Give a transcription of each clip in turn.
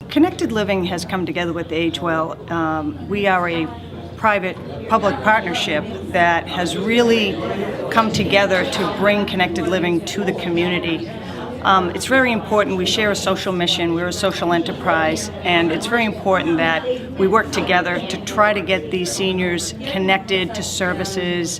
Connected Living has come together with Age Well. We are a private-public partnership that has really come together to bring Connected Living to the community. It's very important. We share a social mission. We're a social enterprise, and it's very important that we work together to try to get these seniors connected to services,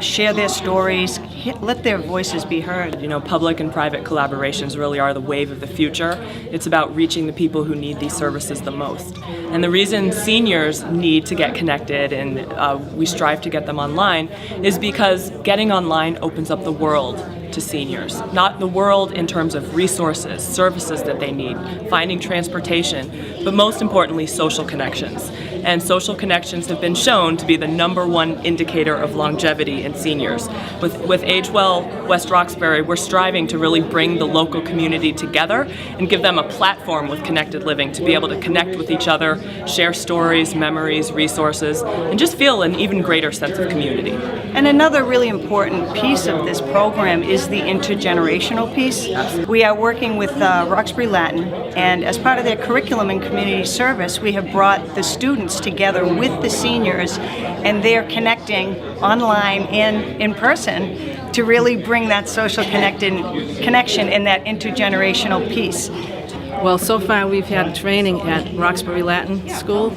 share their stories, let their voices be heard. You know, public and private collaborations really are the wave of the future. It's about reaching the people who need these services the most. And the reason seniors need to get connected, and we strive to get them online, is because getting online opens up the world to seniors. Not the world in terms of resources, services that they need, finding transportation, but most importantly, social connections. And social connections have been shown to be the #1 indicator of longevity in seniors. With Age Well West Roxbury, we're striving to really bring the local community together and give them a platform with Connected Living to be able to connect with each other, share stories, memories, resources, and just feel an even greater sense of community. And another really important piece of this program is the intergenerational piece. We are working with Roxbury Latin, and as part of their curriculum and community service, we have brought the students together with the seniors, and they're connecting online and in person to really bring that social connection and that intergenerational piece. Well, so far we've had training at Roxbury Latin School,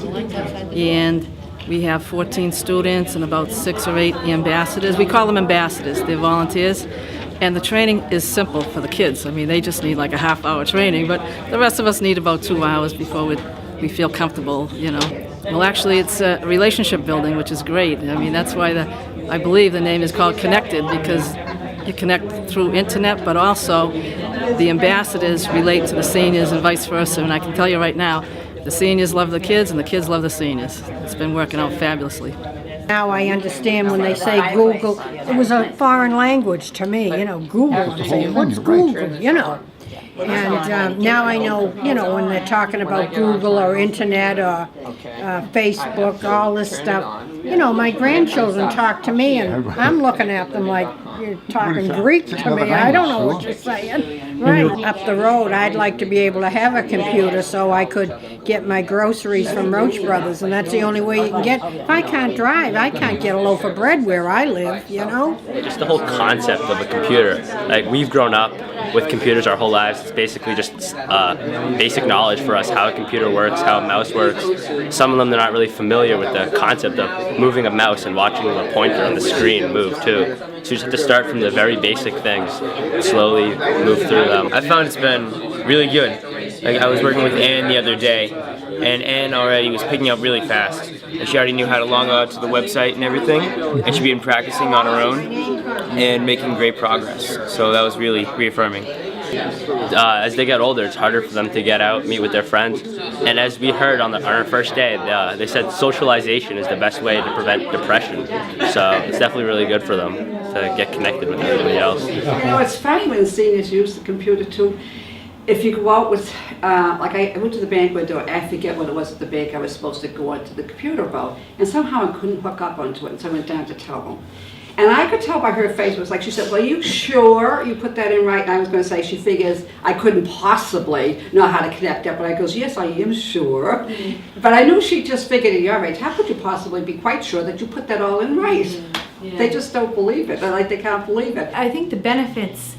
and we have 14 students and about 6 or 8 ambassadors. We call them ambassadors, they're volunteers. And the training is simple for the kids. I mean, they just need like a half-hour training, but the rest of us need about 2 hours before we feel comfortable, you know. Well, actually, it's relationship building, which is great. I mean, that's why I believe the name is called Connected, because you connect through internet, but also the ambassadors relate to the seniors and vice versa. And I can tell you right now, the seniors love the kids and the kids love the seniors. It's been working out fabulously. Now I understand when they say Google, it was a foreign language to me, you know, Google. I'm saying, what's Google, you know? And now I know, you know, when they're talking about Google or internet or Facebook, all this stuff, you know, my grandchildren talk to me and I'm looking at them like, you're talking Greek to me. I don't know what you're saying. Right. Up the road, I'd like to be able to have a computer so I could get my groceries from Roach Brothers, and that's the only way you can get. If I can't drive, I can't get a loaf of bread where I live, you know? Just the whole concept of a computer. Like, we've grown up with computers our whole lives. It's basically just basic knowledge for us, how a computer works, how a mouse works. Some of them, they're not really familiar with the concept of moving a mouse and watching the pointer on the screen move too. So you just have to start from the very basic things, slowly move through them. I found it's been really good. Like, I was working with Ann the other day, and Ann already was picking up really fast. And she already knew how to log on to the website and everything, and she'd been practicing on her own and making great progress. So that was really reaffirming. As they get older, it's harder for them to get out, meet with their friends. And as we heard on our first day, they said socialization is the best way to prevent depression. So it's definitely really good for them to get connected with everybody else. You know, it's funny when seniors use the computer too. If you go out with, like I went to the bank window, I forget what it was at the bank I was supposed to go onto the computer about, and somehow I couldn't hook up onto it, and so I went down to tell them. And I could tell by her face, it was like, she said, well, are you sure you put that in right? And I was going to say, she figures I couldn't possibly know how to connect it, but I goes, yes, I am sure. Mm-hmm. But I knew she just figured at your age, how could you possibly be quite sure that you put that all in right? Mm-hmm. Yeah. They just don't believe it. They're like, they can't believe it. I think the benefits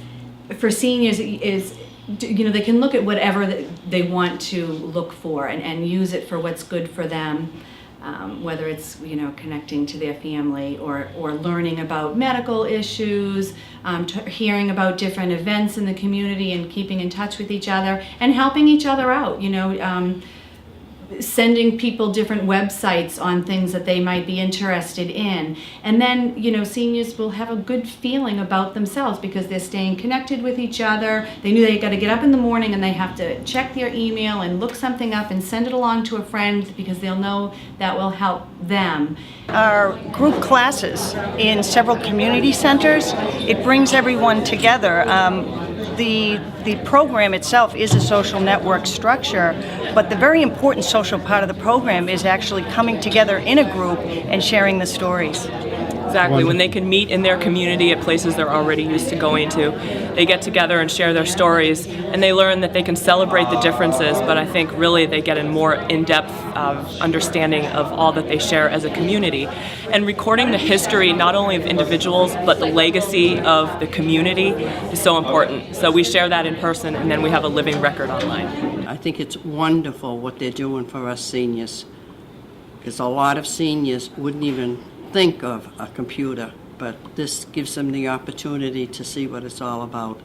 for seniors is, you know, they can look at whatever they want to look for and use it for what's good for them. Whether it's, you know, connecting to their family or learning about medical issues, hearing about different events in the community and keeping in touch with each other and helping each other out, you know, sending people different websites on things that they might be interested in. And then, you know, seniors will have a good feeling about themselves because they're staying connected with each other. They knew they got to get up in the morning and they have to check their email and look something up and send it along to a friend because they'll know that will help them. Our group classes in several community centers, it brings everyone together. The program itself is a social network structure, but the very important social part of the program is actually coming together in a group and sharing the stories. Exactly. When they can meet in their community at places they're already used to going to, they get together and share their stories, and they learn that they can celebrate the differences, but I think really they get a more in-depth understanding of all that they share as a community. And recording the history not only of individuals, but the legacy of the community is so important. So we share that in person, and then we have a living record online. I think it's wonderful what they're doing for us seniors, because a lot of seniors wouldn't even think of a computer, but this gives them the opportunity to see what it's all about.